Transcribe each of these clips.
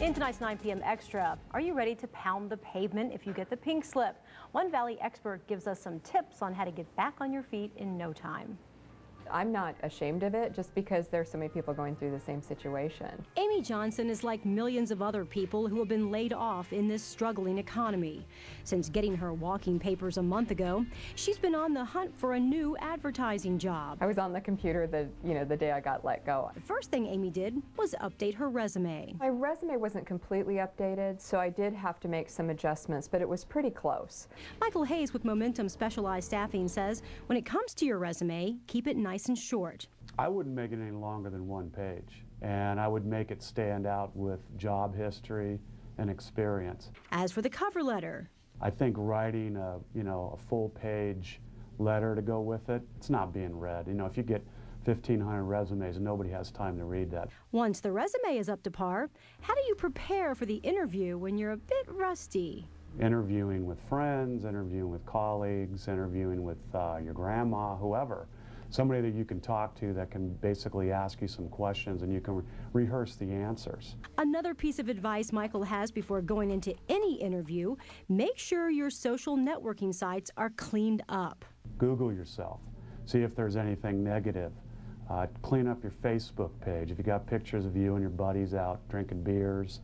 In tonight's 9 p.m. Extra, are you ready to pound the pavement if you get the pink slip? One Valley expert gives us some tips on how to get back on your feet in no time. I'm not ashamed of it just because there's so many people going through the same situation. Amy Johnson is like millions of other people who have been laid off in this struggling economy. Since getting her walking papers a month ago, she's been on the hunt for a new advertising job. I was on the computer the day I got let go. The first thing Amy did was update her resume. My resume wasn't completely updated, so I did have to make some adjustments, but it was pretty close. Michael Hayes with Momentum Specialized Staffing says when it comes to your resume, keep it nice and short. I wouldn't make it any longer than one page, and I would make it stand out with job history and experience. As for the cover letter, I think writing a full-page letter to go with it, it's not being read. If you get 1,500 resumes, nobody has time to read that. Once the resume is up to par, how do you prepare for the interview when you're a bit rusty? Interviewing with friends, interviewing with colleagues, interviewing with your grandma, whoever. Somebody that you can talk to that can basically ask you some questions and you can rehearse the answers. Another piece of advice Michael has before going into any interview, make sure your social networking sites are cleaned up. Google yourself. See if there's anything negative. Clean up your Facebook page. If you got pictures of you and your buddies out drinking beers,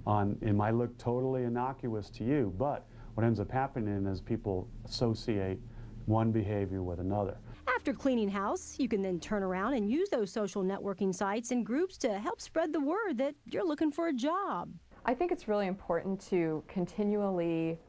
it might look totally innocuous to you, but what ends up happening is people associate one behavior with another. After cleaning house, you can then turn around and use those social networking sites and groups to help spread the word that you're looking for a job. I think it's really important to continually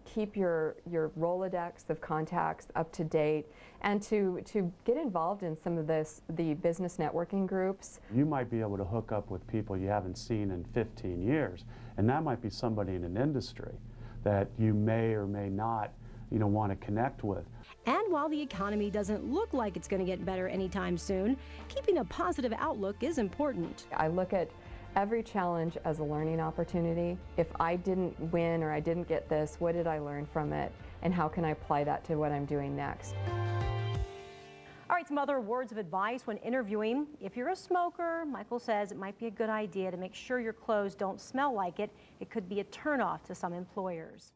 keep your Rolodex of contacts up to date and to get involved in some of the business networking groups. You might be able to hook up with people you haven't seen in 15 years, and that might be somebody in an industry that you may or may not want to connect with. And while the economy doesn't look like it's going to get better anytime soon, keeping a positive outlook is important. I look at every challenge as a learning opportunity. If I didn't win or I didn't get this, what did I learn from it? And how can I apply that to what I'm doing next? All right, some other words of advice when interviewing. If you're a smoker, Michael says it might be a good idea to make sure your clothes don't smell like it. It could be a turnoff to some employers.